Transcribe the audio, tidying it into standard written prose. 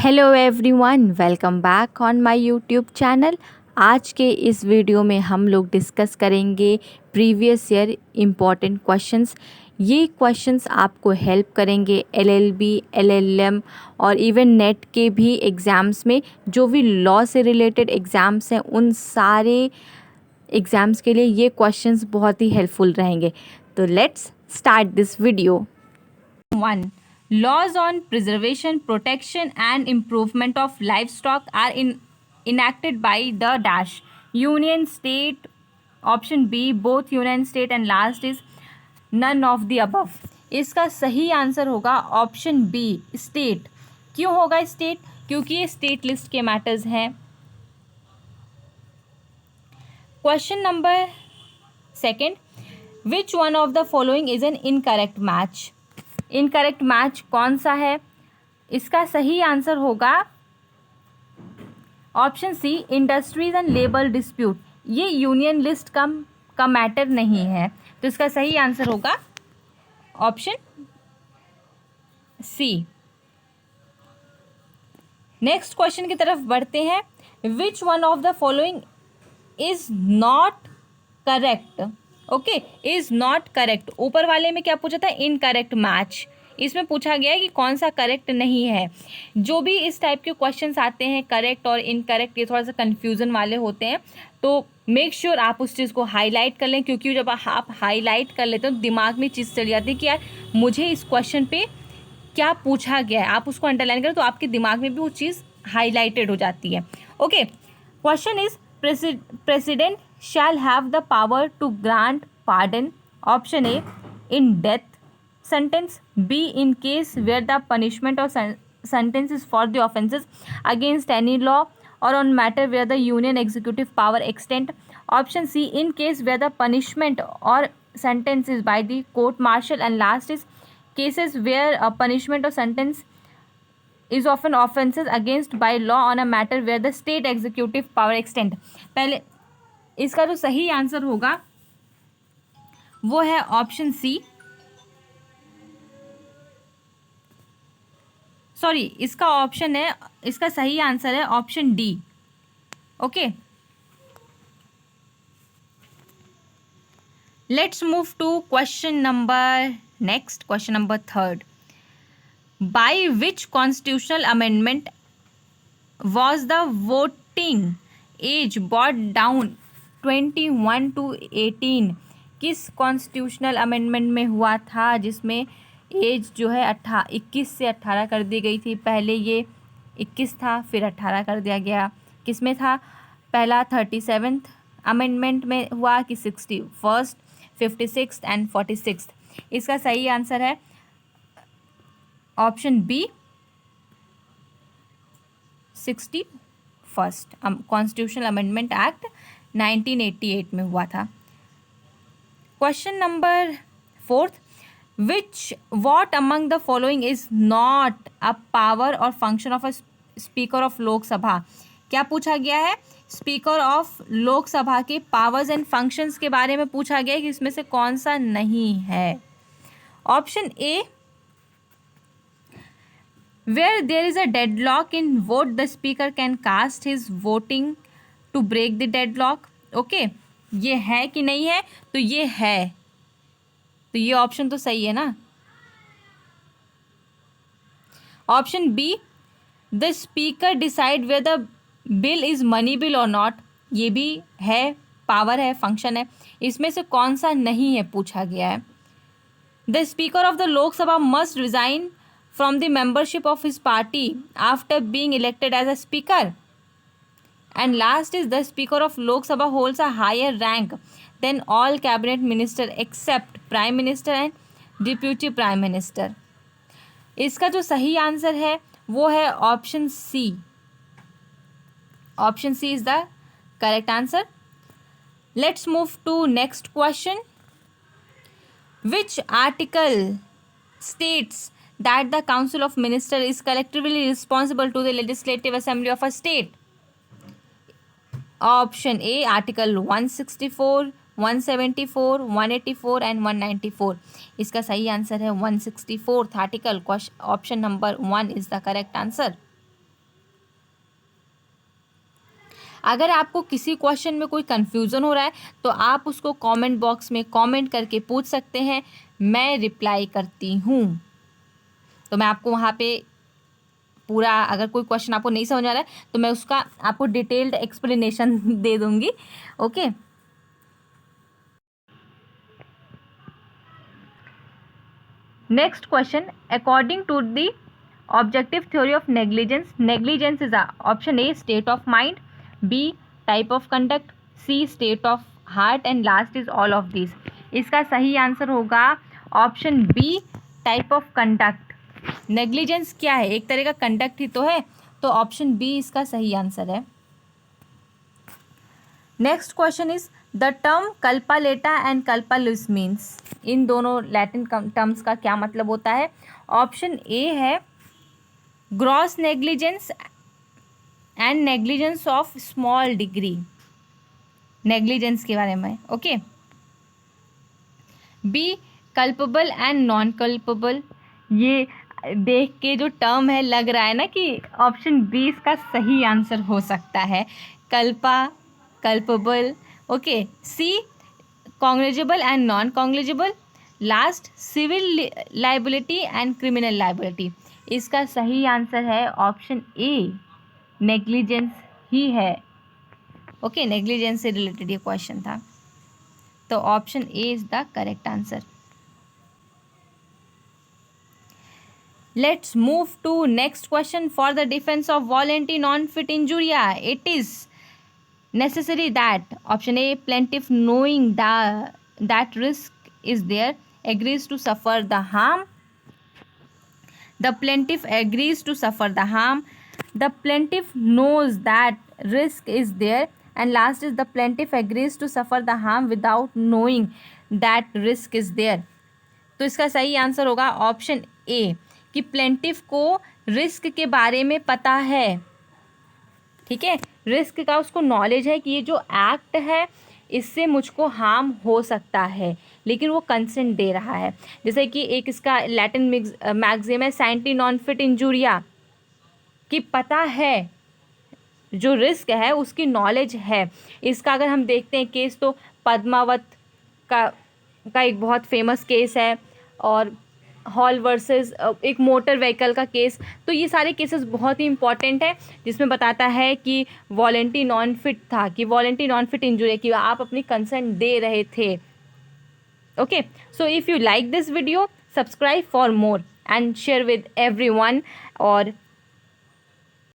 Hello everyone, welcome back on my YouTube channel. आज के इस वीडियो में हम लोग डिस्कस करेंगे प्रीवियस ईयर इम्पॉर्टेंट क्वेश्चंस। ये क्वेश्चंस आपको हेल्प करेंगे एलएलबी, एलएलएम और इवन नेट के भी एग्ज़ाम्स में। जो भी लॉ से रिलेटेड एग्ज़ाम्स हैं उन सारे एग्ज़ाम्स के लिए ये क्वेश्चंस बहुत ही हेल्पफुल रहेंगे। तो let's start this video. 1. Laws on preservation, protection and improvement of livestock are enacted by the dash union, state. Option B, both union, state and last is none of the above. इसका सही answer होगा option B, state. क्यों होगा state? क्योंकि ये state list के matters हैं। Question number second, which one of the following is an incorrect match? Incorrect match कौन सा है? इसका सही आंसर होगा option C, industries and labour dispute. ये यूनियन लिस्ट का मैटर नहीं है, तो इसका सही आंसर होगा ऑप्शन सी। नेक्स्ट क्वेश्चन की तरफ बढ़ते हैं। विच one of the following is not correct? Okay, is not correct. ऊपर वाले में क्या पूछा था? Incorrect match. इसमें पूछा गया है कि कौन सा करेक्ट नहीं है। जो भी इस टाइप के क्वेश्चंस आते हैं करेक्ट और इनकरेक्ट, ये थोड़ा सा कन्फ्यूज़न वाले होते हैं, तो मेक श्योर आप उस चीज़ को हाईलाइट कर लें, क्योंकि जब आप हाईलाइट कर लेते हो दिमाग में चीज़ चली जाती है कि यार मुझे इस क्वेश्चन पे क्या पूछा गया है। आप उसको अंडरलाइन करें तो आपके दिमाग में भी वो चीज़ हाईलाइटेड हो जाती है। Okay, question is president shall have the power to grant pardon. Option A, in death sentence. B, in case where the punishment or sentence is for the offences against any law or on matter where the union executive power extent. Option C, in case where the punishment or sentence is by the court martial. And last is cases where a punishment or sentence is often offences against by law on a matter where the state executive power extent. पहले इसका जो सही answer होगा वो है option C. Sorry, इसका option है, इसका सही आंसर है option D. Okay, let's move to question number next, question number third. By which constitutional amendment was the voting age brought down 21 to 18? किस कॉन्स्टिट्यूशनल अमेंडमेंट में हुआ था जिसमें एज जो है 21 से 18 कर दी गई थी? पहले ये 21 था, फिर 18 कर दिया गया। किस में था? पहला 37th अमेंडमेंट में हुआ कि 61st, 56th एंड 46th? इसका सही आंसर है option B, 61st। Constitutional amendment act 1988 में हुआ था। Question number fourth, which what among the following is not a power or function of a speaker of Lok Sabha? क्या पूछा गया है? स्पीकर ऑफ लोकसभा के पावर्स एंड फंक्शंस के बारे में पूछा गया है कि इसमें से कौन सा नहीं है। Option A, where there is a deadlock in vote the speaker can cast his voting to break the deadlock. Okay, ये है कि नहीं है? तो ये है, तो ये ऑप्शन तो सही है ना। Option B, the speaker decide where the bill is money bill और नॉट, ये भी है, पावर है, फंक्शन है। इसमें से कौन सा नहीं है पूछा गया है। The speaker of the Lok Sabha must resign from the membership of his party after being elected as a speaker. And last is the speaker of Lok Sabha holds a higher rank than all cabinet minister except prime minister and deputy prime minister. इसका जो सही answer है वो है option C. Option C is the correct answer. Let's move to next question. Which article states that the council of ministers is collectively responsible to the legislative assembly of a state? Option A, article 164, 174, 184 and 194. इसका सही answer है 164th article. Option number 1 is the correct answer. अगर आपको किसी question में कोई confusion हो रहा है तो आप उसको कमेंट बॉक्स में कमेंट करके पूछ सकते हैं, मैं रिप्लाई करती हूँ। तो मैं आपको वहाँ पे पूरा, अगर कोई क्वेश्चन आपको नहीं समझ आ रहा है तो मैं उसका आपको डिटेल्ड एक्सप्लेनेशन दे दूँगी। Okay, next question, according to the objective theory of negligence, negligence is option A state of mind, B type of conduct, C state of heart and last is all of this. इसका सही answer होगा option B, type of conduct. Negligence क्या है? एक तरह का conduct ही तो है, तो ऑप्शन बी इसका सही आंसर है। Next question is the term Kalpa लेटा एंड कल्पा लुइस मीन्स, इन दोनों लैटिन टर्म्स का क्या मतलब होता है? ऑप्शन ए है gross negligence and negligence of small degree, negligence के बारे में। Okay, B culpable and non culpable, ये देख के जो टर्म है लग रहा है ना कि ऑप्शन बी इसका सही आंसर हो सकता है, culpa, culpable. Okay, C cognizable and non cognizable, last civil liability and criminal liability. इसका सही आंसर है ऑप्शन ए, नेग्लिजेंस ही है। ओके, नेग्लिजेंस से रिलेटेड ये क्वेश्चन था, तो option A is the correct answer. Let's move to next question. For the defense of voluntary non-fit injuria, it is necessary that option A, plaintiff knowing that risk is there agrees to suffer the harm, the plaintiff agrees to suffer the harm, the plaintiff knows that risk is there, and last is the plaintiff agrees to suffer the harm without knowing that risk is there। तो इसका सही answer होगा option A, कि plaintiff को risk के बारे में पता है, ठीक है, रिस्क का उसको नॉलेज है कि ये जो एक्ट है इससे मुझको हार्म हो सकता है, लेकिन वो कंसेंट दे रहा है। जैसे कि एक इसका लैटिन मैक्सिम है सैंटी नॉन फिट इंजूरिया, कि पता है, जो रिस्क है उसकी नॉलेज है। इसका अगर हम देखते हैं केस तो पद्मावत का एक बहुत फेमस केस है, और हॉल वर्सेस एक मोटर व्हीकल का केस। तो ये सारे केसेस बहुत ही इंपॉर्टेंट है, जिसमें बताता है कि वॉलंटरी नॉन फिट था, कि वॉलंटरी नॉन फिट इंजरी, कि आप अपनी कंसेंट दे रहे थे। Okay, so if you like this video, subscribe for more and share with everyone, और